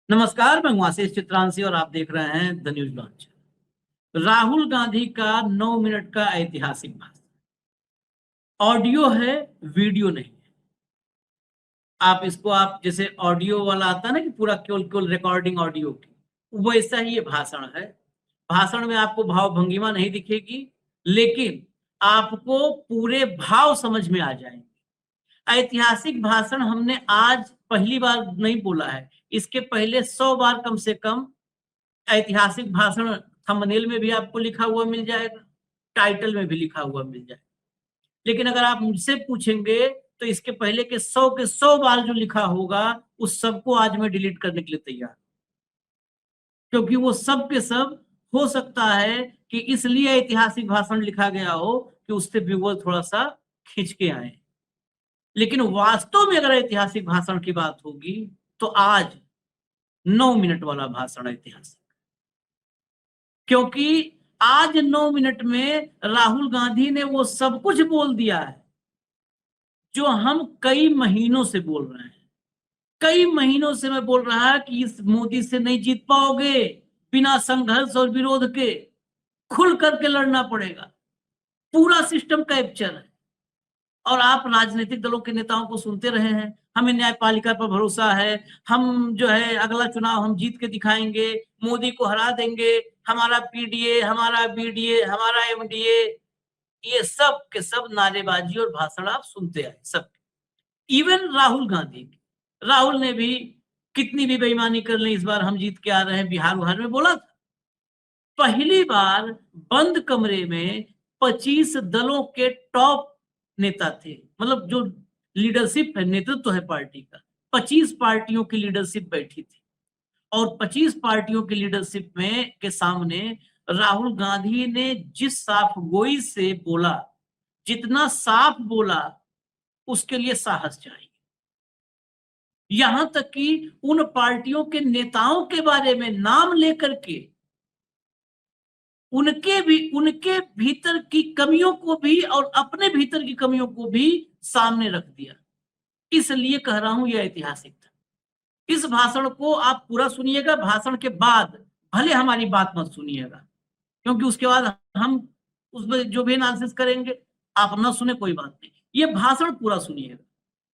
नमस्कार, मैं हूं आशीष चित्रांशी और आप देख रहे हैं the news launch. Rahul Gandhi का 9 मिनट का ऐतिहासिक भाषण। ऑडियो है, वीडियो नहीं है। आप जैसे ऑडियो वाला आता है ना कि पूरा केवल केवल रिकॉर्डिंग ऑडियो की, वैसा ही ये भाषण है। भाषण में आपको भाव भंगिमा नहीं दिखेगी, लेकिन आपको पूरे भाव समझ में आ जाएंगे। ऐतिहासिक भाषण हमने आज पहली बार नहीं बोला है, इसके पहले 100 बार कम से कम ऐतिहासिक भाषण थंबनेल में भी आपको लिखा हुआ मिल जाएगा, टाइटल में भी लिखा हुआ मिल जाएगा। लेकिन अगर आप मुझसे पूछेंगे तो इसके पहले के 100 बार जो लिखा होगा उस सबको आज मैं डिलीट करने के लिए तैयार, क्योंकि वो सब के सब हो सकता है कि इसलिए ऐतिहासिक भाषण लिखा गया हो कि उससे व्यूअर थोड़ा सा खींच के आए। लेकिन वास्तव में अगर ऐतिहासिक भाषण की बात होगी तो आज 9 मिनट वाला भाषण ऐतिहासिक, क्योंकि आज 9 मिनट में राहुल गांधी ने वो सब कुछ बोल दिया है जो हम कई महीनों से बोल रहे हैं। कई महीनों से मैं बोल रहा है कि इस मोदी से नहीं जीत पाओगे, बिना संघर्ष और विरोध के खुल करके लड़ना पड़ेगा। पूरा सिस्टम कैप्चर है और आप राजनीतिक दलों के नेताओं को सुनते रहे हैं, हमें न्यायपालिका पर भरोसा है, हम जो है अगला चुनाव हम जीत के दिखाएंगे, मोदी को हरा देंगे, हमारा पीडीए, हमारा बीडीए, हमारा एमडीए, ये सब के सब नारेबाजी और भाषण आप सुनते आए सब। इवन राहुल गांधी, राहुल ने भी कितनी भी बेईमानी कर ले, इस बार हम जीत के आ रहे हैं, बिहार उहार में बोला था। पहली बार बंद कमरे में 25 दलों के टॉप नेता थे, मतलब जो लीडरशिप है, नेतृत्व है पार्टी का, 25 पार्टियों की लीडरशिप बैठी थी और 25 पार्टियों की लीडरशिप में के सामने राहुल गांधी ने जिस साफ गोई से बोला, जितना साफ बोला, उसके लिए साहस चाहिए। यहां तक कि उन पार्टियों के नेताओं के बारे में नाम लेकर के उनके भीतर की कमियों को भी और अपने भीतर की कमियों को भी सामने रख दिया। इसलिए कह रहा हूं यह ऐतिहासिक था। इस भाषण को आप पूरा सुनिएगा, भाषण के बाद भले हमारी बात मत सुनिएगा, क्योंकि उसके बाद हम उसमें जो भी एनालिसिस करेंगे, आप ना सुने कोई बात नहीं, ये भाषण पूरा सुनिएगा।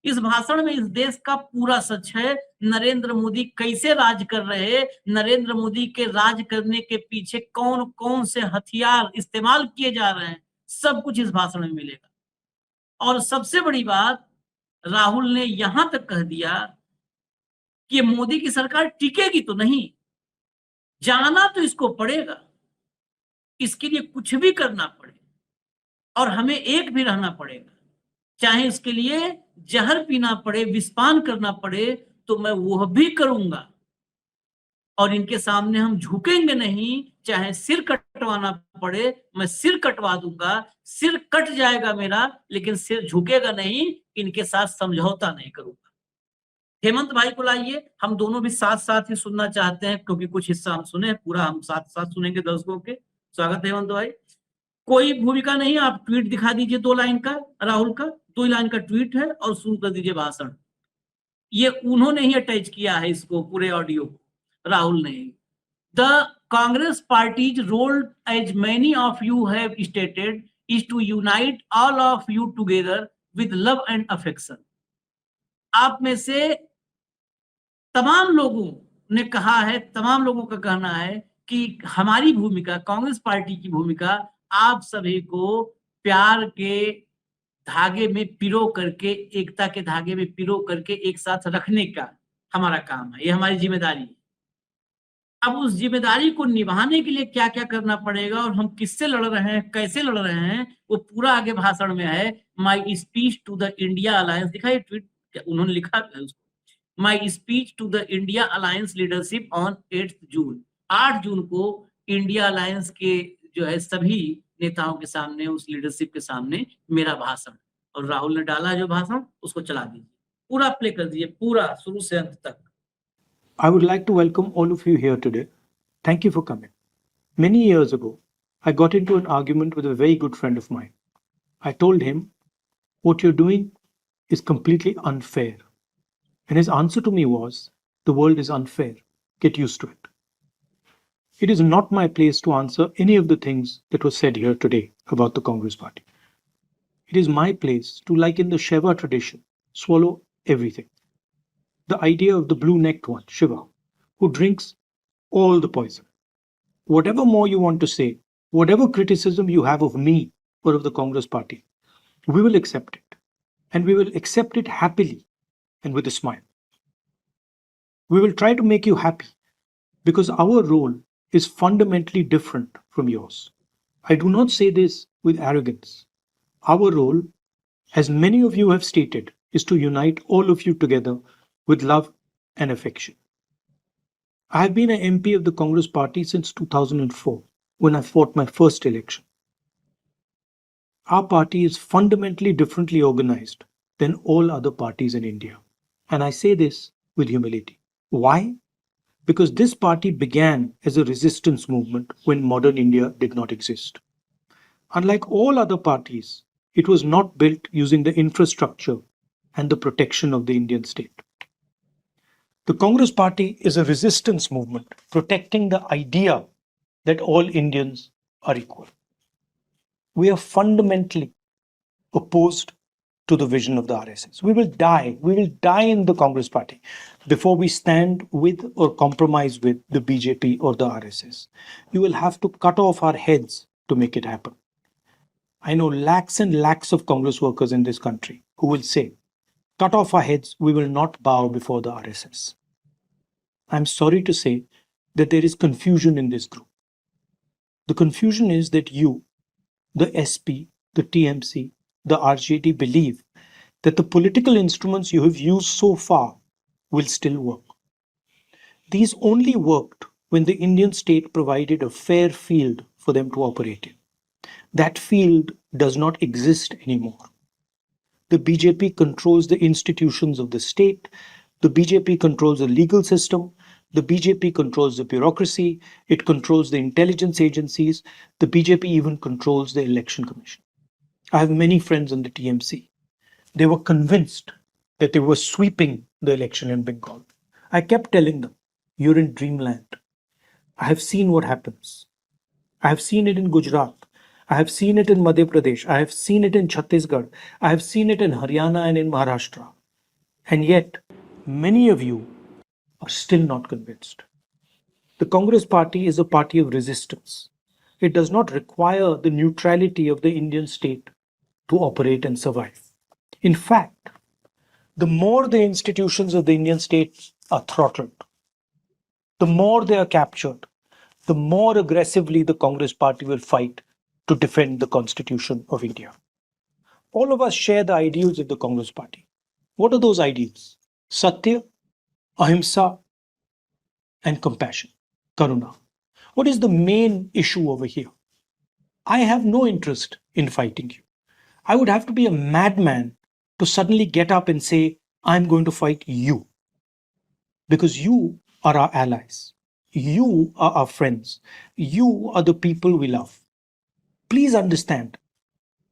इस भाषण में इस देश का पूरा सच है, नरेंद्र मोदी कैसे राज कर रहे, नरेंद्र मोदी के राज करने के पीछे कौन कौन से हथियार इस्तेमाल किए जा रहे हैं, सब कुछ इस भाषण में मिलेगा। और सबसे बड़ी बात, राहुल ने यहां तक कह दिया कि मोदी की सरकार टिकेगी तो नहीं, जाना तो इसको पड़ेगा, इसके लिए कुछ भी करना पड़े और हमें एक भी रहना पड़ेगा, चाहे इसके लिए जहर पीना पड़े, विषपान करना पड़े, तो मैं वह भी करूंगा और इनके सामने हम झुकेंगे नहीं। चाहे सिर कटवाना पड़े, मैं सिर कटवा दूंगा, सिर कट जाएगा मेरा, लेकिन सिर झुकेगा नहीं, इनके साथ समझौता नहीं करूंगा। हेमंत भाई को लाइए, हम दोनों भी साथ साथ ही सुनना चाहते हैं, क्योंकि कुछ हिस्सा हम सुने, पूरा हम साथ साथ सुनेंगे दर्शकों के। स्वागत है हेमंत भाई। कोई भूमिका नहीं, आप ट्वीट दिखा दीजिए 2 लाइन का, राहुल का 2 लाइन का ट्वीट है और शुरू कर दीजिए भाषण। ये उन्होंने ही अटैच किया है इसको, पूरे ऑडियो को, राहुल ने। The Congress party's role, as many of you have stated, is to unite all of you together with love and affection. आप में से तमाम लोगों ने कहा है, तमाम लोगों का कहना है कि हमारी भूमिका, कांग्रेस पार्टी की भूमिका, आप सभी को प्यार के धागे में पिरो करके, एकता के धागे में पिरो करके एक साथ रखने का हमारा काम है, ये हमारी जिम्मेदारी है। अब उस जिम्मेदारी को निभाने के लिए क्या क्या करना पड़ेगा और हम किससे लड़ रहे हैं, कैसे लड़ रहे हैं, वो पूरा आगे भाषण में है। My speech to the India alliance, दिखाइए ट्वीट उन्होंने लिखा है उसको, my speech to the India alliance leadership on 8 June. 8 जून को इंडिया अलायंस के जो है सभी नेताओं के सामने, उस लीडरशिप के सामने मेरा भाषण। और राहुल ने डाला जो भाषण, उसको चला दीजिए, पूरा प्ले कर दीजिए, पूरा शुरू से अंत तक। I would like to welcome all of you here today. Thank you for coming. Many years ago, I got into an argument with a very good friend of mine. I told him, what you're doing is completely unfair. And his answer to me was, the world is unfair. get used to it. It is not my place to answer any of the things that were said here today about the Congress Party. It is my place to, like in the Shiva tradition, swallow everything. The idea of the blue-necked one, Shiva, who drinks all the poison. Whatever more you want to say, whatever criticism you have of me or of the Congress Party, we will accept it. And we will accept it happily and with a smile. We will try to make you happy because our role is fundamentally different from yours. I do not say this with arrogance. Our role, as many of you have stated, is to unite all of you together with love and affection. I have been an MP of the Congress Party since 2004, when I fought my first election. Our party is fundamentally differently organized than all other parties in India. And I say this with humility. Why? Because this party began as a resistance movement when modern India did not exist. Unlike all other parties, it was not built using the infrastructure and the protection of the Indian state. The Congress Party is a resistance movement protecting the idea that all Indians are equal. We are fundamentally opposed to the vision of the RSS. We will die in the Congress Party before we stand with or compromise with the BJP or the RSS. You will have to cut off our heads to make it happen. I know lakhs and lakhs of Congress workers in this country who will say, cut off our heads, we will not bow before the RSS. I'm sorry to say that there is confusion in this group. The confusion is that you, the SP, the TMC, the RJD believe that the political instruments you have used so far will still work. These only worked when the Indian state provided a fair field for them to operate in. That field does not exist anymore. The BJP controls the institutions of the state. The BJP controls the legal system. The BJP controls the bureaucracy. It controls the intelligence agencies. The BJP even controls the election commission. I have many friends in the TMC. They were convinced that they were sweeping the election in Bengal. I kept telling them, you're in dreamland. I have seen what happens. I have seen it in Gujarat. I have seen it in Madhya Pradesh. I have seen it in Chhattisgarh. I have seen it in Haryana and in Maharashtra. And yet, many of you are still not convinced. The Congress Party is a party of resistance. It does not require the neutrality of the Indian state to operate and survive. In fact, the more the institutions of the Indian state are throttled, the more they are captured, the more aggressively the Congress Party will fight to defend the Constitution of India. All of us share the ideals of the Congress Party. What are those ideals? Satya, Ahimsa, and compassion, Karuna. What is the main issue over here? I have no interest in fighting you. I would have to be a madman to suddenly get up and say, I'm going to fight you. Because you are our allies. You are our friends. You are the people we love. Please understand,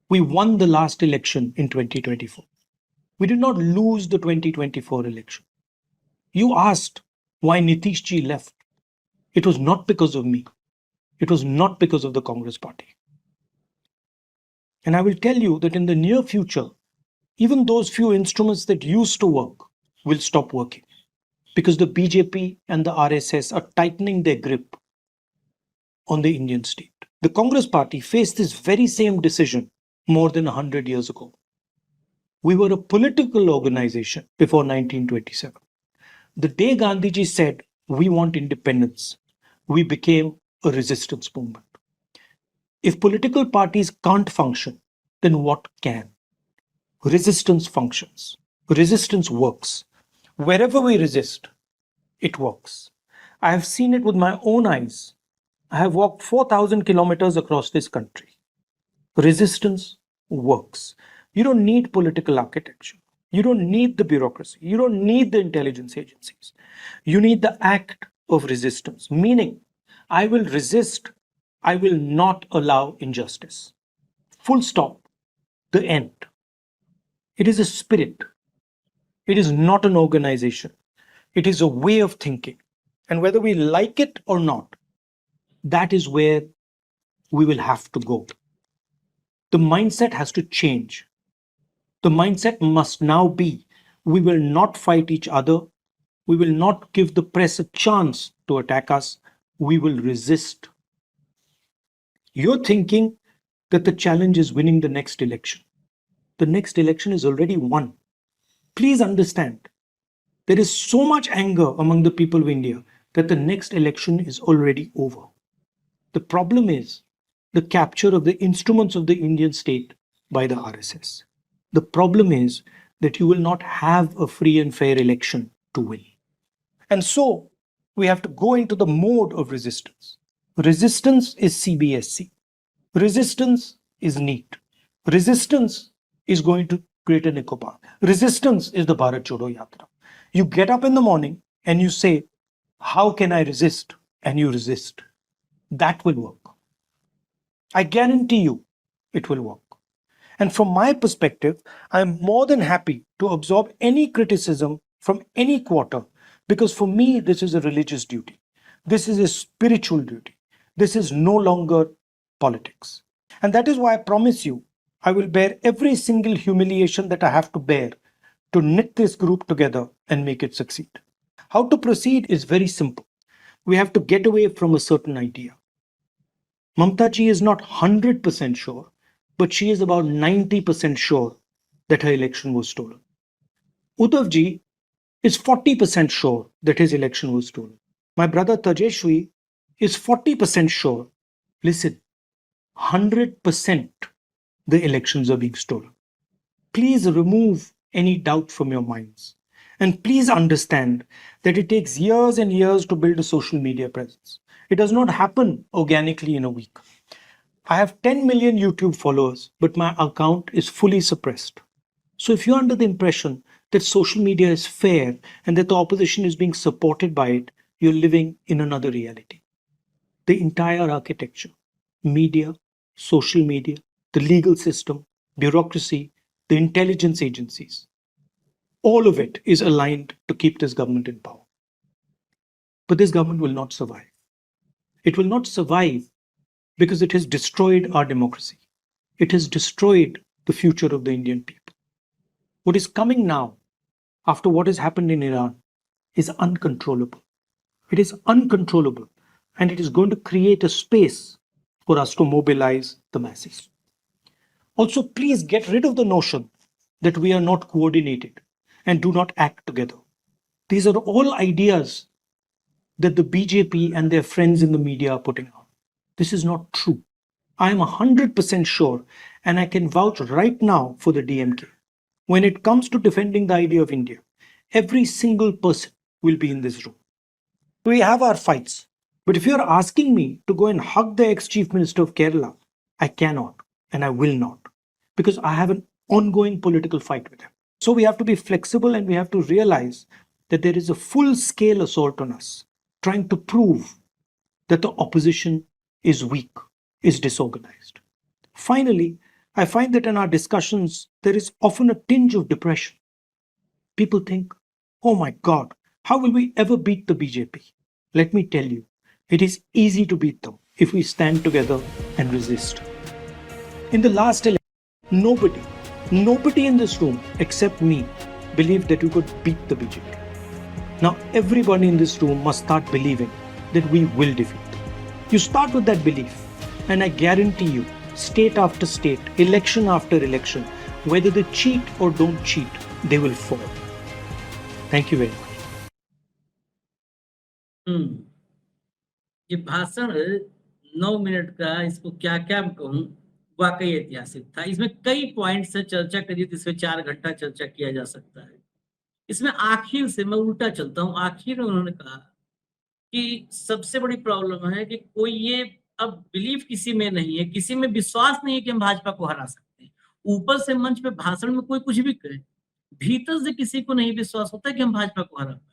we won the last election in 2024. We did not lose the 2024 election. You asked why Nitish Ji left. It was not because of me. It was not because of the Congress Party. And I will tell you that in the near future, even those few instruments that used to work will stop working because the BJP and the RSS are tightening their grip on the Indian state. The Congress Party faced this very same decision more than 100 years ago. We were a political organization before 1927. The day Gandhiji said, we want independence, we became a resistance movement. If political parties can't function, then what can? Resistance functions. Resistance works. Wherever we resist, it works. I have seen it with my own eyes. I have walked 4,000 kilometers across this country. Resistance works. You don't need political architecture. You don't need the bureaucracy. You don't need the intelligence agencies. You need the act of resistance, meaning I will resist. I will not allow injustice. Full stop. The end. It is a spirit. It is not an organization. It is a way of thinking. And whether we like it or not, that is where we will have to go. The mindset has to change. The mindset must now be, we will not fight each other. We will not give the press a chance to attack us. We will resist. You're thinking that the challenge is winning the next election. The next election is already won. Please understand, there is so much anger among the people of India that the next election is already over. The problem is the capture of the instruments of the Indian state by the RSS. The problem is that you will not have a free and fair election to win. And so we have to go into the mode of resistance. Resistance is CBSC. Resistance is NEET. Resistance is going to Greater Nicobar. Resistance is the Bharat Jodo Yatra. You get up in the morning and you say, how can I resist? And you resist. That will work. I guarantee you it will work. And from my perspective, I am more than happy to absorb any criticism from any quarter, because for me, this is a religious duty. This is a spiritual duty. This is no longer politics. And that is why I promise you, I will bear every single humiliation that I have to bear to knit this group together and make it succeed. How to proceed is very simple. We have to get away from a certain idea. Mamta ji is not 100% sure, but she is about 90% sure that her election was stolen. Uddhav ji is 40% sure that his election was stolen. My brother Tejashwi is 40% sure. Listen, 100% the elections are being stolen. Please remove any doubt from your minds. And please understand that it takes years and years to build a social media presence. It does not happen organically in a week. I have 10 million YouTube followers, but my account is fully suppressed. So if you're under the impression that social media is fair and that the opposition is being supported by it, you're living in another reality. The entire architecture, media, social media, the legal system, bureaucracy, the intelligence agencies, all of it is aligned to keep this government in power. But this government will not survive. It will not survive because it has destroyed our democracy. It has destroyed the future of the Indian people. What is coming now, after what has happened in Iran, is uncontrollable. It is uncontrollable, and it is going to create a space for us to mobilize the masses. Also, please get rid of the notion that we are not coordinated and do not act together. These are all ideas that the BJP and their friends in the media are putting out. This is not true. I am 100% sure, and I can vouch right now for the DMK. When it comes to defending the idea of India, every single person will be in this room. We have our fights. But if you're asking me to go and hug the ex-Chief Minister of Kerala, I cannot and I will not, because I have an ongoing political fight with him. So we have to be flexible, and we have to realize that there is a full-scale assault on us, trying to prove that the opposition is weak, is disorganized. Finally, I find that in our discussions, there is often a tinge of depression. People think, oh my God, how will we ever beat the BJP? Let me tell you, it is easy to beat them if we stand together and resist. In the last election, nobody in this room except me believed that we could beat the BJP. Now everybody in this room must start believing that we will defeat them. You start with that belief, and I guarantee you, state after state, election after election, whether they cheat or don't cheat, they will fall. Thank you very much. ये भाषण 9 minute का, इसको क्या क्या कहूं, वाकई ऐतिहासिक था। इसमें कई पॉइंट से चर्चा करिए तो इसमें 4 घंटा चर्चा किया जा सकता है। इसमें आखिर से मैं उल्टा चलता हूं। आखिर में उन्होंने कहा कि सबसे बड़ी प्रॉब्लम है कि कोई ये अब बिलीफ किसी में नहीं है, किसी में विश्वास नहीं है कि हम भाजपा को हरा सकते हैं। ऊपर से मंच पे भाषण में कोई कुछ भी कहे, भीतर से किसी को नहीं विश्वास होता कि हम भाजपा को हरा पाए।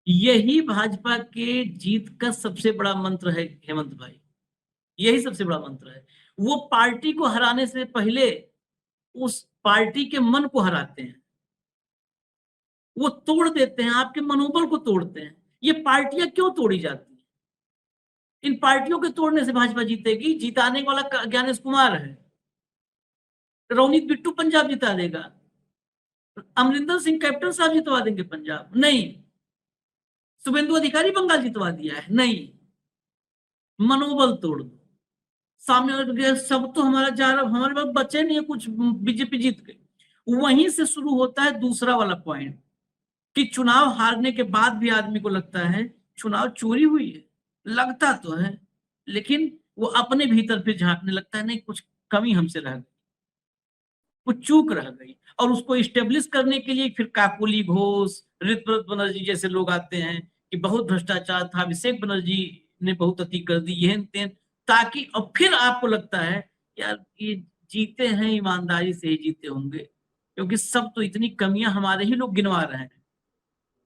यही भाजपा के जीत का सबसे बड़ा मंत्र है हेमंत भाई, यही सबसे बड़ा मंत्र है। वो पार्टी को हराने से पहले उस पार्टी के मन को हराते हैं, वो तोड़ देते हैं, आपके मनोबल को तोड़ते हैं। ये पार्टियां क्यों तोड़ी जाती हैं? इन पार्टियों के तोड़ने से भाजपा जीतेगी? जिताने वाला ज्ञानेश कुमार है, रोनित बिट्टू पंजाब जिता देगा, अमरिंदर सिंह कैप्टन साहब जितवा देंगे पंजाब? नहीं। शुभेंदु अधिकारी बंगाल जितवा दिया है? नहीं। मनोबल तोड़ दो, सामने वाले सब तो हमारा जा रहा, हमारे पास बचे नहीं है कुछ, बीजेपी जीत गई। वहीं से शुरू होता है दूसरा वाला पॉइंट कि चुनाव हारने के बाद भी आदमी को लगता है चुनाव चोरी हुई है, लगता तो है, लेकिन वो अपने भीतर फिर झांकने लगता है, नहीं कुछ कमी हमसे रह गई, कुछ चूक रह गई, और उसको स्टेब्लिश करने के लिए फिर काकोली घोष, ऋतव्रत बनर्जी जैसे लोग आते हैं कि बहुत भ्रष्टाचार था, अभिषेक बनर्जी ने बहुत अति कर दी, यह तेन, ताकि अब फिर आपको लगता है यार ये जीते हैं ईमानदारी से ही जीते होंगे, क्योंकि सब तो इतनी कमियां हमारे ही लोग गिनवा रहे हैं।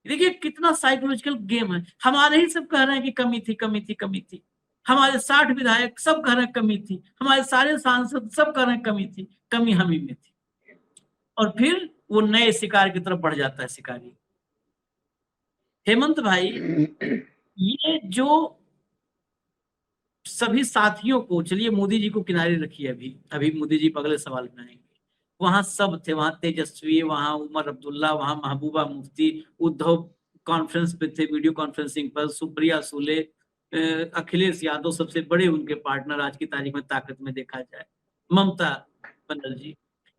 देखिए कितना साइकोलॉजिकल गेम है, हमारे ही सब कह रहे हैं कि कमी थी, कमी थी, कमी थी, हमारे 60 विधायक सब कह रहे हैं कमी थी, हमारे सारे सांसद सब कह रहे हैं कमी थी, कमी हम ही में थी, और फिर वो नए शिकार की तरफ बढ़ जाता है शिकारी। हेमंत भाई, ये जो सभी साथियों को, चलिए मोदी जी को किनारे रखिए, अभी अभी मोदी जी अगले सवाल में आएंगे, वहां सब थे, वहां तेजस्वी, वहां उमर अब्दुल्ला, वहां महबूबा मुफ्ती, उद्धव कॉन्फ्रेंस पे थे, वीडियो कॉन्फ्रेंसिंग पर, सुप्रिया सुले, अखिलेश यादव सबसे बड़े उनके पार्टनर आज की तारीख में ताकत में देखा जाए, ममता बनर्जी,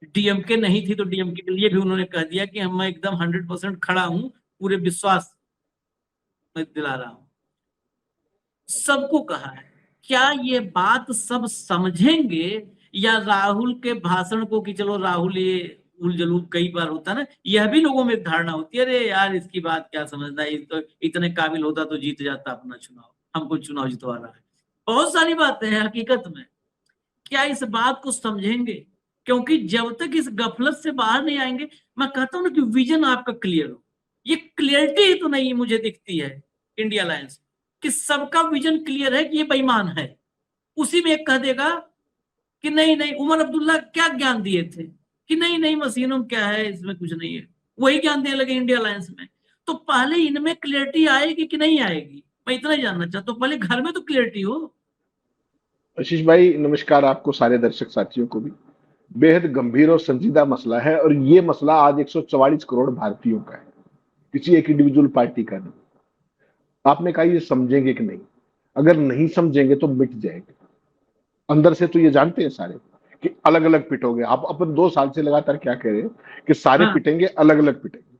डीएमके नहीं थी तो डीएमके के लिए भी उन्होंने कह दिया कि मैं एकदम 100% खड़ा हूं, पूरे विश्वास में दिला रहा हूं, सबको कहा है। क्या ये बात सब समझेंगे, या राहुल के भाषण को कि चलो राहुल ये उलझलूल कई बार होता है ना, यह भी लोगों में धारणा होती है, अरे यार इसकी बात क्या समझना है, तो इतने काबिल होता तो जीत जाता अपना चुनाव, हमको चुनाव जितवा रहा है। बहुत सारी बातें हैं हकीकत में, क्या इस बात को समझेंगे? क्योंकि जब तक इस गफलत से बाहर नहीं आएंगे, मैं कहता हूं ना कि विजन आपका क्लियर हो, ये क्लियरिटी ही तो नहीं मुझे दिखती है इंडिया अलायंस कि सबका विजन क्लियर है कि ये बेईमान है, उसी में एक कह देगा कि नहीं नहीं, उमर अब्दुल्ला क्या ज्ञान दिए थे कि नहीं नहीं मशीनों क्या है, इसमें कुछ नहीं है, वही ज्ञान देने लगे इंडिया अलायंस में। तो पहले इनमें क्लियरिटी आएगी कि नहीं आएगी, मैं इतना ही जानना चाहता हूँ, पहले घर में तो क्लियरिटी हो। आशीष भाई नमस्कार, आपको सारे दर्शक साथियों को भी। बेहद गंभीर और संजीदा मसला है, और ये मसला आज 144 करोड़ भारतीयों का है, किसी एक इंडिविजुअल पार्टी का नहीं। आपने कहा ये समझेंगे कि नहीं, अगर नहीं समझेंगे तो मिट जाएंगे। अंदर से तो ये जानते हैं सारे कि अलग अलग पिटोगे आप। अपन 2 साल से लगातार क्या कह रहे हैं कि सारे पिटेंगे, अलग अलग पिटेंगे।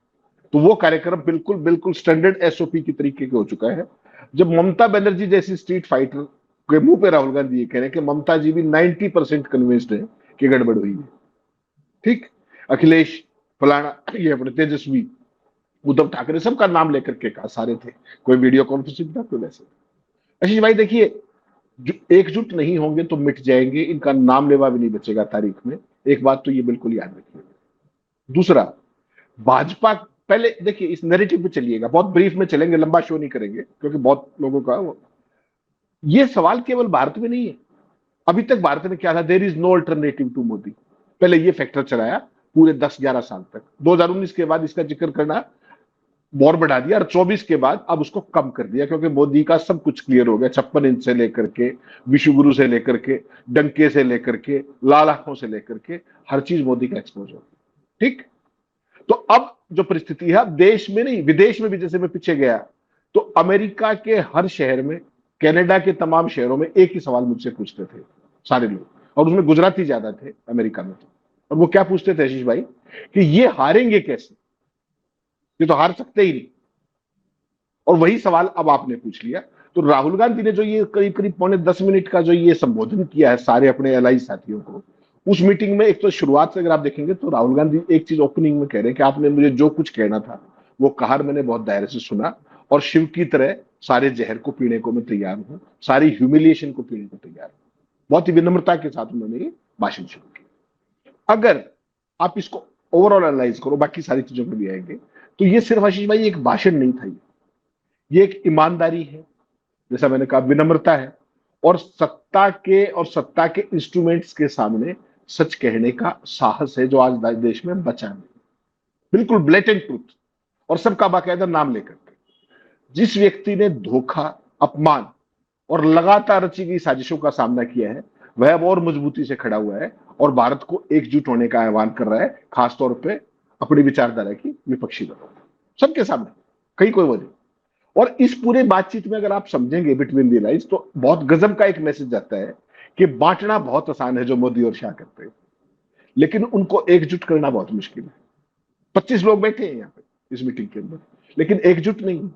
तो वो कार्यक्रम बिल्कुल बिल्कुल स्टैंडर्ड एसओपी की तरीके के हो चुका है। जब ममता बनर्जी जैसी स्ट्रीट फाइटर के मुंह पे राहुल गांधी ये कह रहे हैं कि ममता जी भी 90% कन्विंस्ड है कि गड़बड़ हुई है, ठीक, अखिलेश फलाना, ये अपने तेजस्वी, उद्धव ठाकरे, सबका नाम लेकर के कहा, सारे थे, कोई वीडियो कॉन्फ्रेंसिंग था तो वैसे। आशीष भाई देखिए, जो एकजुट नहीं होंगे तो मिट जाएंगे, इनका नाम लेवा भी नहीं बचेगा तारीख में, एक बात तो ये बिल्कुल याद रखिए। दूसरा, भाजपा, पहले देखिए इस नैरेटिव पे चलिएगा, बहुत ब्रीफ में चलेंगे, लंबा शो नहीं करेंगे क्योंकि बहुत लोगों का ये सवाल केवल भारत में नहीं है। अभी तक भारत में क्या था, there is no alternative to Modi, पहले ये फैक्टर चलाया पूरे 10-11 साल तक। 2019 के बाद इसका जिक्र करना और बढ़ा दिया, और 24 के बाद अब उसको कम कर दिया, क्योंकि मोदी का सब कुछ क्लियर हो गया। 56 इंच से लेकर के, विश्वगुरु से लेकर के, डंके से लेकर के, लाल आंखों से लेकर के, हर चीज मोदी का एक्सपोज हो गया, ठीक। तो अब जो परिस्थिति है, अब देश में नहीं विदेश में भी, जैसे मैं पीछे गया तो अमेरिका के हर शहर में, कनाडा के तमाम शहरों में एक ही सवाल मुझसे पूछते थे सारे लोग, और उसमें गुजराती ज्यादा थे अमेरिका में तो। और वो क्या पूछते थे आशीष भाई कि ये हारेंगे कैसे, ये तो हार सकते ही नहीं। और वही सवाल अब आपने पूछ लिया। तो राहुल गांधी ने जो ये करीब करीब 9.25 मिनट का जो ये संबोधन किया है सारे अपने एलआई साथियों को, उस मीटिंग में एक तो शुरुआत से अगर आप देखेंगे तो राहुल गांधी एक चीज ओपनिंग में कह रहे हैं कि आपने मुझे जो कुछ कहना था वो कहा, मैंने बहुत दायरे से सुना, और शिव की तरह सारे जहर को पीने को मैं तैयार हूं, सारी ह्यूमिलिएशन को पीने को तैयार हूं। बहुत ही विनम्रता के साथ उन्होंने ये भाषण शुरू किया। अगर आप इसको ओवरऑल एनालाइज करो, बाकी सारी चीजों पर भी आएंगे, तो ये सिर्फ आशीष भाई एक भाषण नहीं था, ये एक ईमानदारी है, जैसा मैंने कहा विनम्रता है, और सत्ता के इंस्ट्रूमेंट्स के सामने सच कहने का साहस है, जो आज देश में बचा नहीं। बिल्कुल ब्लेटेंट ट्रूथ, और सबका बाकायदा नाम लेकर के। जिस व्यक्ति ने धोखा, अपमान और लगातार रची गई साजिशों का सामना किया है, वह अब और मजबूती से खड़ा हुआ है और भारत को एकजुट होने का आह्वान कर रहा है, खासतौर पे अपनी विचारधारा की विपक्षी दलों सबके सामने, कहीं कोई वजह। और इस पूरे बातचीत में अगर आप समझेंगे बिटवीन दी लाइंस, तो बहुत गजब का एक मैसेज आता है कि बांटना बहुत आसान है जो मोदी और शाह करते हैं, लेकिन उनको एकजुट करना बहुत मुश्किल है। 25 लोग बैठे हैं यहाँ पे इस मीटिंग के अंदर, लेकिन एकजुट नहीं,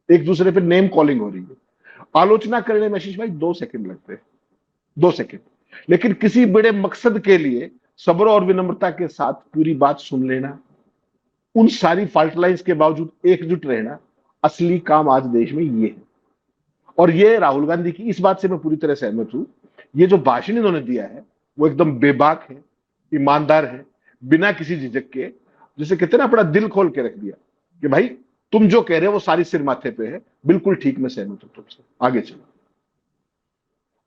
एक दूसरे पे नेम कॉलिंग हो रही है। आलोचना करने में आशीष भाई 2 सेकंड लगते हैं, 2 सेकंड, लेकिन किसी बड़े मकसद के लिए सब्र और विनम्रता के साथ पूरी बात सुन लेना, उन सारी फॉल्ट लाइंस के बावजूद एकजुट रहना, असली काम आज देश में ये है। और ये राहुल गांधी की इस बात से मैं पूरी तरह सहमत हूं। ये जो भाषण इन्होंने दिया है वो एकदम बेबाक है, ईमानदार है, बिना किसी झिझक के, जिसे कहते हैं ना अपना दिल खोल के रख दिया कि भाई तुम जो कह रहे हो वो सारी सिर माथे पे है, बिल्कुल ठीक, मैं सहमत हूं तुमसे, आगे चलो।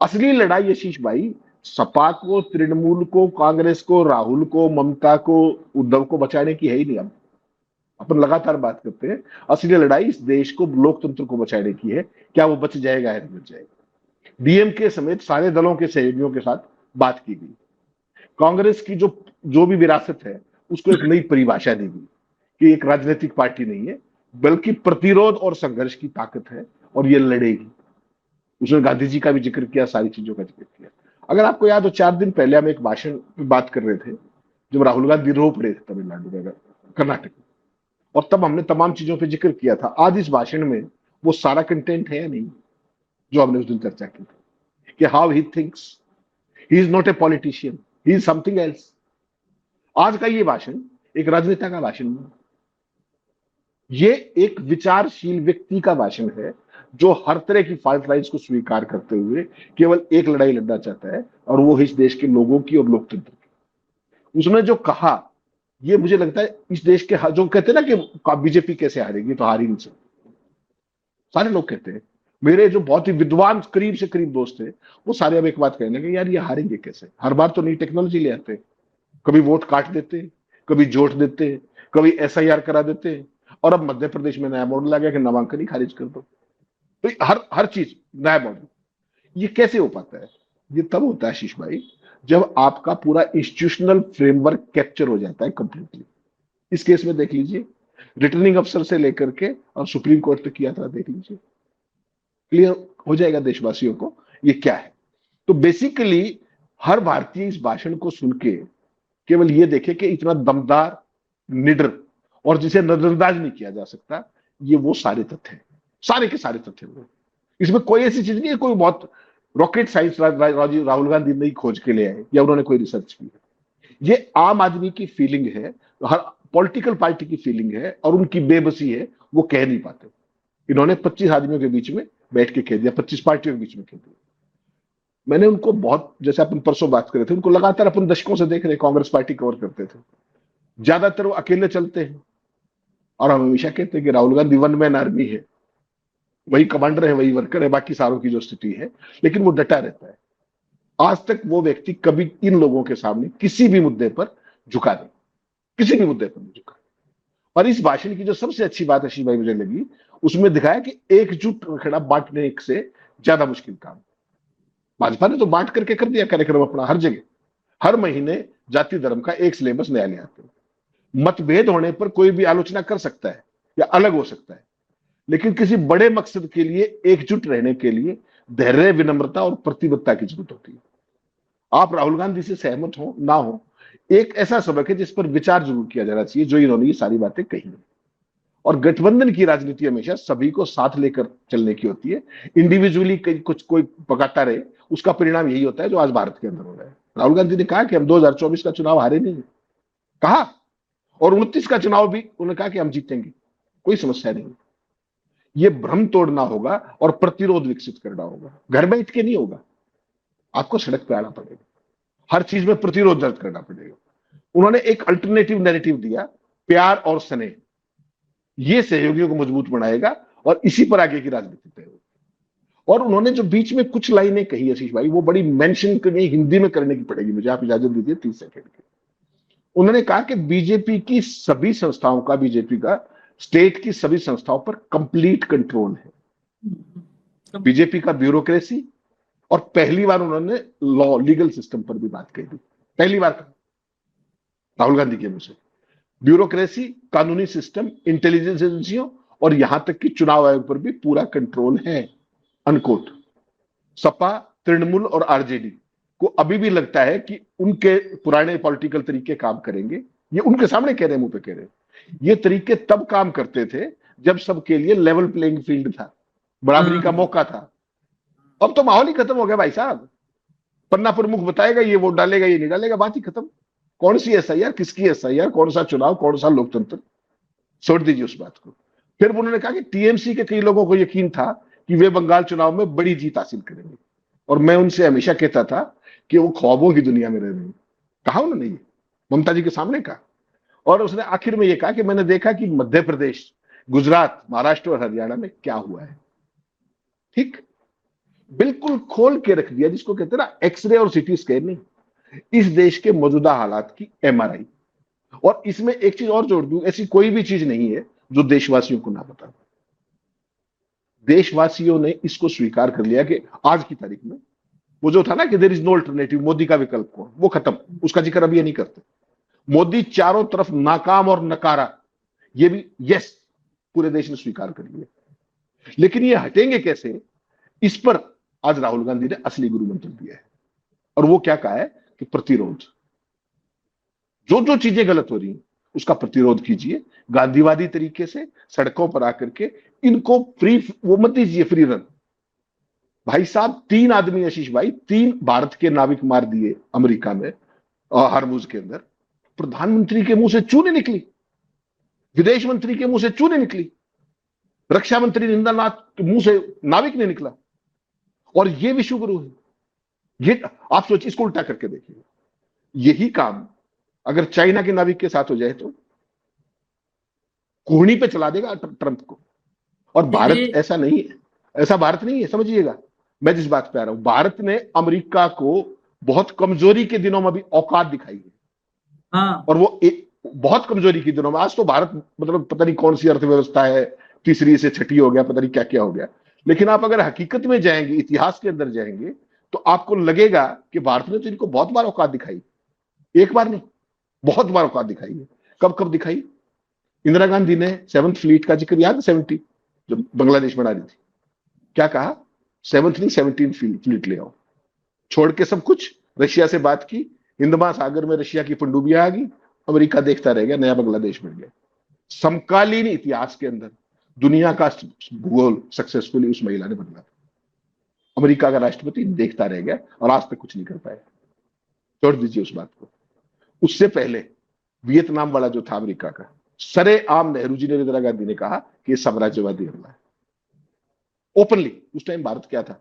असली लड़ाई आशीष भाई सपा को, तृणमूल को, कांग्रेस को, राहुल को, ममता को, उद्धव को बचाने की है ही नहीं। अब अपन लगातार बात करते हैं, असली लड़ाई इस देश को, लोकतंत्र को बचाने की है। क्या वो बच जाएगा या नहीं बच जाएगा? डीएमके समेत सारे दलों के सहयोगियों के साथ बात की गई। कांग्रेस की जो भी विरासत है उसको एक नई परिभाषा दी गई कि एक राजनीतिक पार्टी नहीं है, बल्कि प्रतिरोध और संघर्ष की ताकत है और ये लड़ेगी। उसने गांधी जी का भी जिक्र किया, सारी चीजों का जिक्र किया। अगर आपको याद हो, 4 दिन पहले हम एक भाषण में बात कर रहे थे जब राहुल गांधी रो पड़े थे तमिलनाडु में, कर्नाटक में, और तब हमने तमाम चीजों पे जिक्र किया था। आज इस भाषण में वो सारा कंटेंट है या नहीं जो हमने उस दिन चर्चा की थी कि how he thinks, he is not a politician, he is something else. आज का ये भाषण एक राजनेता का भाषण नहीं, ये एक विचारशील व्यक्ति का भाषण है जो हर तरह की फॉल्ट लाइंस को स्वीकार करते हुए केवल एक लड़ाई लड़ना चाहता है, और वो इस देश के लोगों की और लोकतंत्र की। उसने जो कहा, ये मुझे लगता है इस देश के, जो कहते हैं ना कि बीजेपी कैसे हारेगी, तो हार ही नहीं सकती। सारे लोग कहते हैं, मेरे जो बहुत ही विद्वान करीब से करीब दोस्त थे वो सारे अब एक बात कहने लगे, यार ये हारेंगे कैसे? हर बार तो नई टेक्नोलॉजी ले आते हैं, कभी वोट काट देते हैं, कभी जोड़ देते हैं, कभी एसआईआर करा देते हैं, और अब मध्य प्रदेश में नया मॉडल आ गया कि नामांकन ही खारिज कर दो। तो हर चीज नया मॉडल। ये कैसे हो पाता है? ये तब होता है आशीष भाई जब आपका पूरा इंस्टीट्यूशनल फ्रेमवर्क कैप्चर हो जाता है कंप्लीटली। इस केस में देख लीजिए, रिटर्निंग अफसर से लेकर के और सुप्रीम कोर्ट तक की यात्रा देख लीजिए, क्लियर हो जाएगा देशवासियों को ये क्या है। तो बेसिकली हर भारतीय इस भाषण को सुन के केवल ये देखे कि इतना दमदार, निडर और जिसे नजरअंदाज नहीं किया जा सकता, ये वो सारे तथ्य हैं, सारे के सारे तथ्य हैं। इसमें कोई ऐसी चीज नहीं है कोई बहुत रॉकेट साइंस राहुल गांधी नहीं खोज के ले आए या उन्होंने कोई रिसर्च की है। ये आम आदमी की फीलिंग है, हर पॉलिटिकल पार्टी की फीलिंग है, और उनकी बेबसी है, वो कह नहीं पाते। इन्होंने 25 आदमियों के बीच में बैठ के कह दिया, 25 पार्टियों के बीच में कह दिया। मैंने उनको बहुत, जैसे अपन परसों बात कर रहे थे, उनको लगातार अपन दशकों से देख रहे, कांग्रेस पार्टी कवर करते थे, ज्यादातर वो अकेले चलते हैं, और हम हमेशा कहते हैं कि Rahul Gandhi one man army है, वही कमांडर है, वही वर्कर है, बाकी सारों की जो स्थिति है, लेकिन वो डटा रहता है। आज तक वो व्यक्ति कभी इन लोगों के सामने किसी भी मुद्दे पर झुका नहीं, किसी भी मुद्दे पर नहीं झुका। और इस भाषण की जो सबसे अच्छी बात आशीष भाई मुझे लगी, उसमें दिखाया कि एकजुट रखना बांटने से ज्यादा मुश्किल काम। भाजपा ने तो बांट करके कर दिया कार्यक्रम अपना, हर जगह, हर महीने जाति धर्म का एक सिलेबस नया ले आते हैं। मतभेद होने पर कोई भी आलोचना कर सकता है या अलग हो सकता है, लेकिन किसी बड़े मकसद के लिए एकजुट रहने के लिए धैर्य, विनम्रता और प्रतिबद्धता की जरूरत होती है। आप राहुल गांधी से सहमत हो ना हो, एक ऐसा सबक है जिस पर विचार जरूर किया जाना चाहिए, जो इन्होंने ये सारी बातें कही। और गठबंधन की राजनीति हमेशा सभी को साथ लेकर चलने की होती है। इंडिविजुअली कुछ कोई पकाता रहे, उसका परिणाम यही होता है जो आज भारत के अंदर हो रहा है। राहुल गांधी ने कहा कि हम 2024 का चुनाव हारे नहीं, कहा, और 29 का चुनाव भी उन्होंने कहा कि हम जीतेंगे, कोई समस्या नहीं। ये भ्रम तोड़ना होगा और प्रतिरोध विकसित करना होगा, घर बैठ के नहीं होगा, आपको सड़क पे आना पड़ेगा, हर चीज में प्रतिरोध दर्ज करना पड़ेगा। उन्होंने एक अल्टरनेटिव नैरेटिव दिया, प्यार और स्नेह, ये सहयोगियों को मजबूत बनाएगा और इसी पर आगे की राजनीति तय होगी। और उन्होंने जो बीच में कुछ लाइनें कही आशीष भाई, वो बड़ी मेंशन करनी, हिंदी में करने की पड़ेगी मुझे, आप इजाजत दीजिए 30 सेकंड की। उन्होंने कहा कि बीजेपी की सभी संस्थाओं का, बीजेपी का स्टेट की सभी संस्थाओं पर कंप्लीट कंट्रोल है। बीजेपी का ब्यूरोक्रेसी, और पहली बार उन्होंने लॉ लीगल सिस्टम पर भी बात कही थी, पहली बार राहुल गांधी के मुंह से। ब्यूरोक्रेसी, कानूनी सिस्टम, इंटेलिजेंस एजेंसियों और यहां तक कि चुनाव आयोग पर भी पूरा कंट्रोल है, अनकोट। सपा, तृणमूल और आरजेडी को अभी भी लगता है कि उनके पुराने पॉलिटिकल तरीके काम करेंगे। ये उनके सामने कह रहे हैं, मुंह पे कह रहे हैं। ये तरीके तब काम करते थे जब सबके लिए लेवल प्लेइंग फील्ड था, बराबरी का मौका था। अब तो माहौल ही खत्म हो गया भाई साहब। पन्ना प्रमुख बताएगा ये वोट डालेगा, ये नहीं डालेगा, बात ही खत्म। कौन सी एसआईआर, किसकी एसआईआर, कौन सा चुनाव, कौन सा लोकतंत्र, छोड़ दीजिए उस बात को। फिर उन्होंने कहा कि टीएमसी के कई लोगों को यकीन था कि वे बंगाल चुनाव में बड़ी जीत हासिल करेंगे, और मैं उनसे हमेशा कहता था कि वो ख्वाबों की दुनिया में रह रहे हैं। कहा उन्होंने ये ममता जी के सामने कहा। और उसने आखिर में ये कहा कि मैंने देखा कि मध्य प्रदेश, गुजरात, महाराष्ट्र और हरियाणा में क्या हुआ है। ठीक, बिल्कुल खोल के रख दिया, जिसको कहते हैं ना एक्सरे और सीटी स्कैन नहीं, इस देश के मौजूदा हालात की एमआरआई। और इसमें एक चीज और जोड़ दूं, ऐसी कोई भी चीज नहीं है जो देशवासियों को ना पता। देशवासियों ने इसको स्वीकार कर लिया कि आज की तारीख में वो जो था ना कि there is no alternative, Modi का विकल्प कौन, वो खत्म, उसका जिक्र अभी ये नहीं करते। मोदी चारों तरफ नाकाम और नकारा, ये भी यस पूरे देश ने स्वीकार कर लिया। लेकिन ये हटेंगे कैसे, इस पर आज राहुल गांधी ने असली गुरु मंत्र दिया है। और वो क्या कहा है कि प्रतिरोध, जो जो चीजें गलत हो रही हैं उसका प्रतिरोध कीजिए, गांधीवादी तरीके से सड़कों पर आकर के इनको फ्री, वो मत दीजिए फ्री रन। भाई साहब 3 आदमी, आशीष भाई, 3 भारत के नाविक मार दिए अमेरिका में, हरमुज के अंदर। प्रधानमंत्री के मुंह से चू नहीं निकली, विदेश मंत्री के मुंह से चू नहीं निकली, रक्षा मंत्री निंदानाथ के मुंह से नाविक नहीं निकला, और ये विश्व गुरु है। ये आप सोचिए, इसको उल्टा करके देखिए, यही काम अगर चाइना के नाविक के साथ हो जाए तो कोहनी पे चला देगा ट्रंप को। और भारत ऐसा नहीं है, ऐसा भारत नहीं है, समझिएगा मैं जिस बात पे आ रहा हूं। भारत ने अमेरिका को बहुत कमजोरी के दिनों में भी औकात दिखाई है। हाँ। और वो बहुत कमजोरी के दिनों में, आज तो भारत मतलब पता नहीं कौन सी अर्थव्यवस्था है, तीसरी से छठी हो गया, पता नहीं क्या क्या हो गया। लेकिन आप अगर हकीकत में जाएंगे, इतिहास के अंदर जाएंगे, तो आपको लगेगा कि भारत ने तो इनको बहुत बार औकात दिखाई, एक बार नहीं, बहुत बार औकात दिखाई है। कब कब दिखाई? इंदिरा गांधी ने 7th फ्लीट का जिक्र याद है, 70 जो बांग्लादेश बना रही थी, क्या कहा? 7th नहीं 17th फ्लीट ले आओ, छोड़ के सब कुछ। रशिया से बात की, हिंद महासागर में रशिया की पनडुब्बियां आ गई, अमेरिका देखता रह गया, नया बांग्लादेश बन गया। समकालीन इतिहास के अंदर दुनिया का भूगोल सक्सेसफुली उस महिला ने बदला। अमेरिका का राष्ट्रपति देखता रह गया और आज तक कुछ नहीं कर पाया। छोड़ दीजिए उस बात को। उससे पहले वियतनाम वाला जो था अमेरिका का, सरेआम नेहरू जी ने, इंदिरा गांधी ने कहा कि ये साम्राज्यवादी हमला है, ओपनली। उस टाइम भारत क्या था,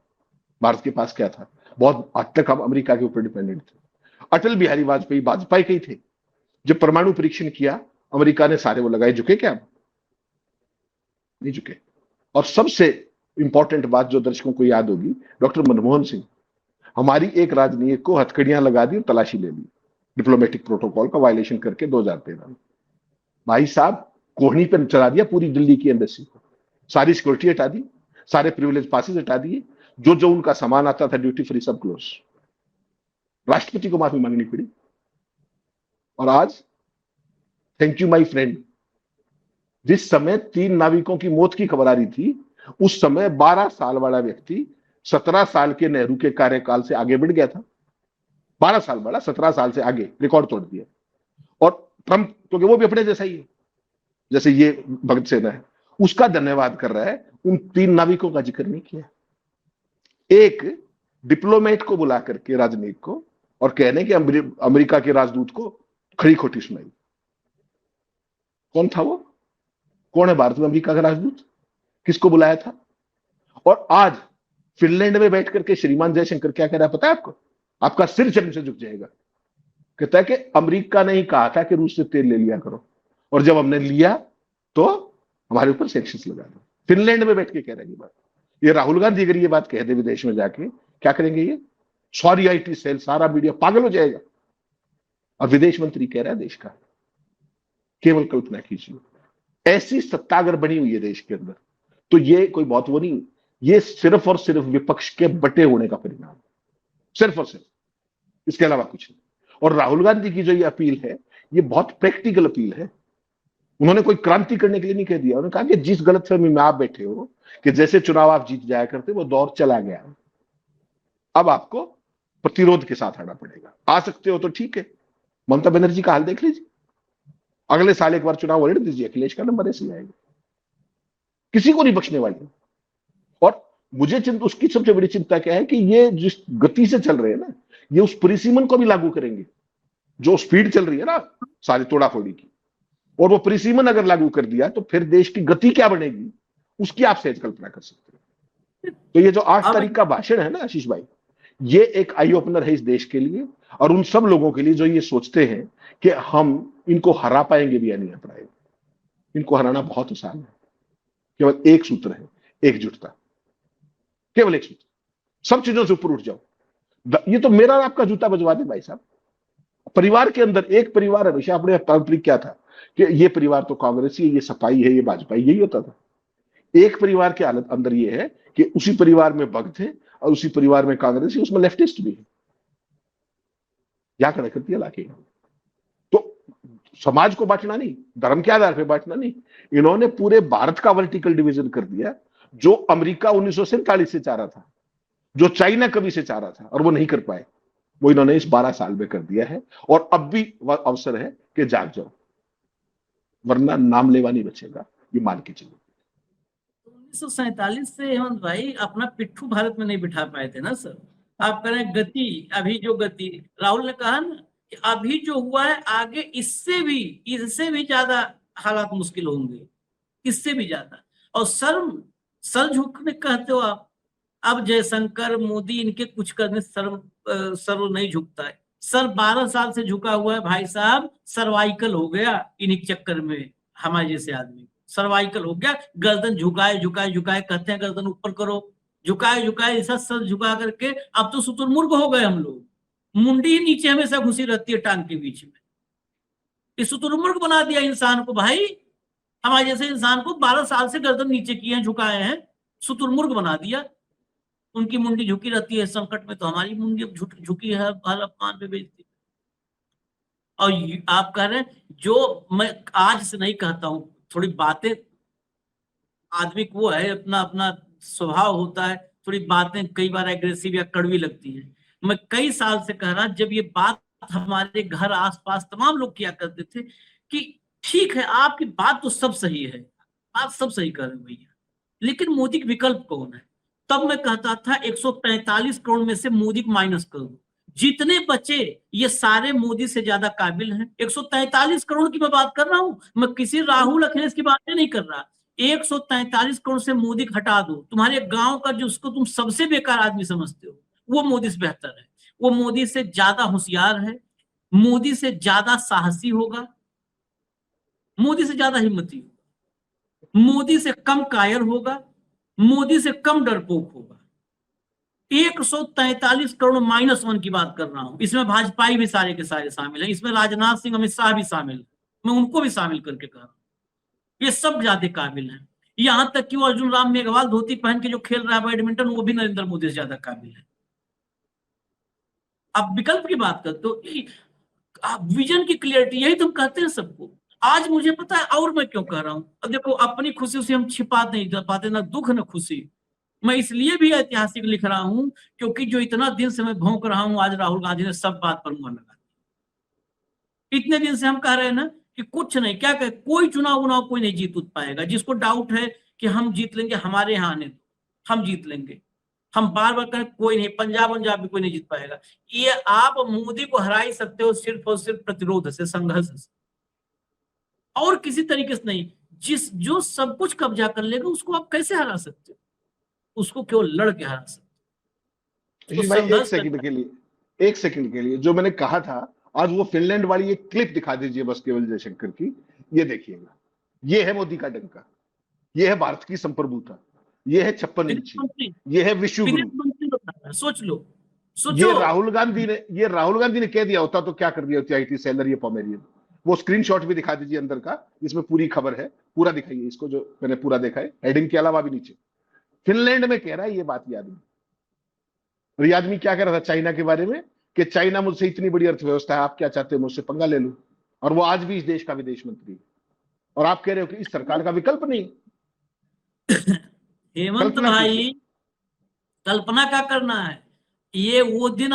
भारत के पास क्या था? बहुत हद तक हम अमेरिका के ऊपर डिपेंडेंट थे। अटल बिहारी वाजपेयी कई थे, जब परमाणु परीक्षण किया अमेरिका ने सारे वो लगाए, झुके क्या? नहीं झुके। और सबसे इंपॉर्टेंट बात जो दर्शकों को याद होगी, डॉक्टर मनमोहन सिंह हमारी एक राजनीतिक को हथकड़ियां लगा दी और तलाशी ले ली, डिप्लोमेटिक प्रोटोकॉल का वायलेशन करके 2013 में। भाई साहब कोहनी पर चला दिया पूरी दिल्ली की एम्बेसी को, सारी सिक्योरिटी हटा दी, सारे प्रिविलेज पासेस हटा दिए, जो जो उनका सामान आता था ड्यूटी फ्री सब क्लोज। राष्ट्रपति को माफी मांगनी पड़ी। और आज थैंक यू माय फ्रेंड, जिस समय 3 नाविकों की मौत की खबर आ रही थी, उस समय 12 साल वाला व्यक्ति 17 साल के नेहरू के कार्यकाल से आगे बढ़ गया था। 12 साल वाला 17 साल से आगे रिकॉर्ड तोड़ दिया। और ट्रंप, क्योंकि वो भी अपने जैसा ही है, जैसे ये भगत सेना है, उसका धन्यवाद कर रहा है, उन 3 नाविकों का जिक्र नहीं किया। एक डिप्लोमेट को बुला करके राजनीतिक को और कहने कि अमेरिका के राजदूत को खड़ी खोटी सुनाई। कौन था वो? कौन है भारत में अमेरिका का राजदूत? किसको बुलाया था? और आज फिनलैंड में बैठ करके श्रीमान जयशंकर क्या कह रहा है पता है आपको? आपका सिर जमीन से झुक जाएगा। कहता है कि अमेरिका ने ही कहा था कि रूस से तेल ले लिया करो, और जब हमने लिया तो हमारे ऊपर सैंक्शंस लगा दो। फिनलैंड में बैठ के कह रहे हैं ये बात। ये राहुल गांधी अगर ये बात कह दे विदेश में जाके, क्या करेंगे ये? सॉरी आईटी सेल, सारा मीडिया पागल हो जाएगा। और विदेश मंत्री कह रहा है देश का, केवल कल्पना कीजिए। ऐसी सत्ता अगर बनी हुई है देश के अंदर, तो ये कोई बहुत वो नहीं, ये सिर्फ और सिर्फ विपक्ष के बटे होने का परिणाम है, सिर्फ और सिर्फ, इसके अलावा कुछ नहीं। और राहुल गांधी की जो ये अपील है, ये बहुत प्रैक्टिकल अपील है। उन्होंने कोई क्रांति करने के लिए नहीं कह दिया, उन्होंने कहा कि जिस गलतफहमी में आप बैठे हो कि जैसे चुनाव आप जीत जाया करते, वो दौर चला गया, अब आपको प्रतिरोध के साथ आना पड़ेगा। आ सकते हो तो ठीक है, ममता बनर्जी का हाल देख लीजिए, अगले साल एक बार चुनाव लड़ दीजिए, अखिलेश का नंबर ऐसे आएगा, किसी को नहीं बख्शने वाले। और मुझे उसकी सबसे बड़ी चिंता क्या है कि ये जिस गति से चल रहे हैं ना, ये उस परिसीमन को भी लागू करेंगे, जो स्पीड चल रही है ना सारी तोड़ाफोड़ी की, और वो परिसीमन अगर लागू कर दिया तो फिर देश की गति क्या बनेगी, उसकी आप सहज कल्पना कर सकते हैं। तो ये जो 8 तारीख का भाषण है ना आशीष भाई, ये एक आई ओपनर है इस देश के लिए, और उन सब लोगों के लिए जो ये सोचते हैं कि हम इनको हरा पाएंगे भी या नहीं हरा पाएंगे। इनको हराना बहुत आसान है, केवल एक सूत्र है, एकजुटता, केवल एक सूत्र, सब चीजों से ऊपर उठ जाओ। ये तो मेरा आपका जूता बजवा दे भाई साहब। परिवार के अंदर एक परिवार हमेशा अपने पारंपरिक क्या था कि ये परिवार तो कांग्रेसी है, ये सपाई है, ये भाजपा, यही होता था। एक परिवार के हालत अंदर ये है कि उसी परिवार में भक्त है और उसी परिवार में कांग्रेसी, उसमें लेफ्टिस्ट भी है। क्या खड़ा कर दिया लाके। तो समाज को बांटना नहीं, धर्म के आधार पर बांटना नहीं, इन्होंने पूरे भारत का वर्टिकल डिवीजन कर दिया, जो अमेरिका 1947 से चाह रहा था, जो चाइना कभी से चाह रहा था और वो नहीं कर पाए, वो इन्होंने इस 12 साल में कर दिया है। और अब भी अवसर है कि जाग जाओ, वरना नाम लेवा नहीं बचेगा, ये मान के चलो। 1947 से हेमंत भाई अपना पिट्ठू भारत में नहीं बिठा पाए थे ना सर। आप कह रहे हैं गति, अभी जो गति राहुल ने कहा ना कि अभी जो हुआ है आगे इससे भी ज्यादा हालात मुश्किल होंगे, इससे भी ज्यादा। और सर झुकने कहते हो आप, अब जयशंकर मोदी इनके कुछ करने सर नहीं झुकता है। सर 12 साल से झुका हुआ है भाई साहब, सर्वाइकल हो गया इन्हीं चक्कर में, हमारे जैसे आदमी सर्वाइकल हो गया। गर्दन झुकाए झुकाए झुकाए, कहते हैं गर्दन ऊपर करो, झुकाए झुकाए ऐसा सर झुका करके अब तो शुतुरमुर्ग हो गए हम लोग। मुंडी ही नीचे हमेशा घुसी रहती है टांग के बीच में। इस शुतुरमुर्ग बना दिया इंसान को भाई, हमारे जैसे इंसान को 12 साल से गर्दन नीचे किए हैं, झुकाए हैं, शुतुरमुर्ग बना दिया। उनकी मुंडी झुकी रहती है संकट में, तो हमारी मुंडी झुकी है, हर अपमान पे बेचती। और आप कह रहे हैं, जो मैं आज से नहीं कहता हूं, थोड़ी बातें आदमी को वो है, अपना अपना स्वभाव होता है, थोड़ी बातें कई बार एग्रेसिव या कड़वी लगती है। मैं कई साल से कह रहा, जब ये बात हमारे घर आसपास तमाम लोग किया करते थे कि ठीक है आपकी बात तो सब सही है, बात सब सही कर रहे भैया, लेकिन मोदी का विकल्प कौन है? तब मैं कहता था 143 करोड़ में से मोदी को माइनस कर दो, जितने बचे ये सारे मोदी से ज्यादा काबिल हैं। 143 करोड़ की मैं बात कर रहा हूं, मैं किसी राहुल अखिलेश की बात नहीं कर रहा। 143 करोड़ से मोदी हटा दो, तुम्हारे गांव का जिसको तुम सबसे बेकार आदमी समझते हो वो मोदी से बेहतर है, वो मोदी से ज्यादा होशियार है, मोदी से ज्यादा साहसी होगा, मोदी से ज्यादा हिम्मती होगा, मोदी से कम कायर होगा, मोदी से कम डरपोक होगा। 143 करोड़ -1 की बात कर रहा हूं, इसमें भाजपाई भी सारे के सारे शामिल हैं, इसमें राजनाथ सिंह अमित शाह भी शामिल है, मैं उनको भी शामिल करके कह रहा हूं। ये सब ज्यादा काबिल हैं, यहां तक कि वो अर्जुन राम मेघवाल धोती पहन के जो खेल रहा है बैडमिंटन, वो भी नरेंद्र मोदी से ज्यादा काबिल है। आप विकल्प की बात करते हो, विजन की क्लियरिटी, यही तुम कहते हैं सबको। आज मुझे पता है और मैं क्यों कह रहा हूं, अब देखो अपनी खुशी से हम छिपा नहीं कर पाते, ना दुख ना खुशी। मैं इसलिए भी ऐतिहासिक लिख रहा हूं क्योंकि जो इतना दिन से मैं भौंक रहा हूं, आज राहुल गांधी ने सब बात पर मुहर लगा दी। इतने दिन से हम कह रहे हैं ना कि कुछ नहीं, क्या कहे, कोई चुनाव कोई नहीं जीत पाएगा। जिसको डाउट है कि हम जीत लेंगे, हमारे यहाँ आने दो, हम जीत लेंगे। हम बार बार कहें कोई नहीं, पंजाब भी कोई नहीं जीत पाएगा। ये आप मोदी को हरा ही सकते हो सिर्फ और सिर्फ प्रतिरोध से, संघर्ष से, और किसी तरीके से नहीं। जो सब कुछ कब्जा कर लेगा उसको आप कैसे हरा सकते हो? उसको केवल लड़ के हरा सकते हो। भाई एक सेकंड के लिए जो मैंने कहा था, आज वो फिनलैंड वाली एक क्लिप दिखा दीजिए बस केवल जयशंकर की, ये देखिएगा, ये है मोदी का डंका, ये है भारत की संप्रभुता, ये है 56 इंची, ये है विश्व गुरु। सोच लो, ये राहुल गांधी ने कह दिया होता तो क्या कर दिया होती आई थी सेलर ये पोमेरियन। वो स्क्रीनशॉट भी दिखा दीजिए अंदर का, जिसमें पूरी खबर है, पूरा दिखाइए इसको, जो मैंने पूरा देखा है हेडिंग के अलावा भी नीचे। फिनलैंड में कह रहा है ये बात ये आदमी। और ये आदमी क्या कह रहा था चाइना के बारे में कि चाइना मुझसे इतनी बड़ी अर्थव्यवस्था है, आप क्या चाहते हो मुझसे पंगा ले लूं। और वो आज भी इस देश का विदेश मंत्री है। और आप कह रहे हो कि इस सरकार का विकल्प नहीं। हेमंत कल्पना भाई, कीजिए। कल्पना क्या करना है, ये वो दिन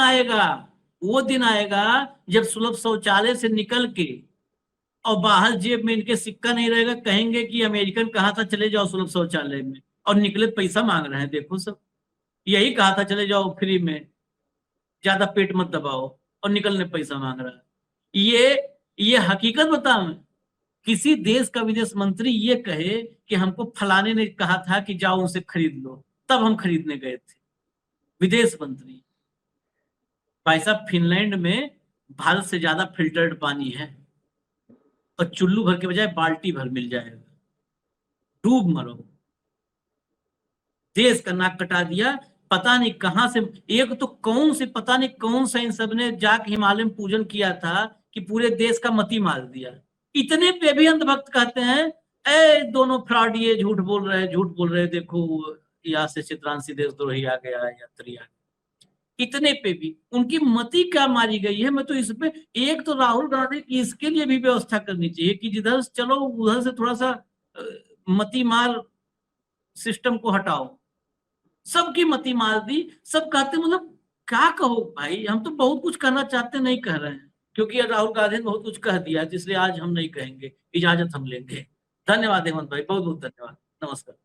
आएगा जब सुलभ शौचालय से निकल के और बाहर जेब में इनके सिक्का नहीं रहेगा, कहेंगे कि अमेरिकन कहा था चले जाओ सुलभ शौचालय में, और निकले पैसा मांग रहे हैं। देखो सब, यही कहा था चले जाओ फ्री में, ज्यादा पेट मत दबाओ, और निकलने पैसा मांग रहा है। ये हकीकत बताऊं, किसी देश का विदेश मंत्री ये कहे कि हमको फलाने ने कहा था कि जाओ उनसे खरीद लो, तब हम खरीदने गए थे। विदेश मंत्री। भाई साहब, फिनलैंड में भारत से ज्यादा फिल्टर्ड पानी है, और चुल्लू भर के बजाय बाल्टी भर मिल जाएगा। डूब मरो। देश का नाक कटा दिया। पता नहीं कहां से, एक तो कौन से, पता नहीं कौन सा इन सब ने जाके हिमालय में पूजन किया था कि पूरे देश का मती मार दिया। इतने पे भी अंधभक्त कहते हैं ए दोनों फ्रॉड, ये झूठ बोल रहे, देखो यहाँ से चित्रांशी देशद्रोही आ गया, यात्री आ गया। इतने पे भी उनकी मति क्या मारी गई है। मैं तो इस पे, एक तो राहुल गांधी की इसके लिए भी व्यवस्था करनी चाहिए कि जिधर से चलो उधर से थोड़ा सा मति मार सिस्टम को हटाओ। सबकी मति मार दी। सब कहते मतलब क्या कहो भाई, हम तो बहुत कुछ कहना चाहते नहीं कह रहे हैं, क्योंकि राहुल गांधी ने बहुत कुछ कह दिया, जिसलिए आज हम नहीं कहेंगे, इजाजत हम लेंगे। धन्यवाद हेमंत भाई, बहुत बहुत धन्यवाद। नमस्कार।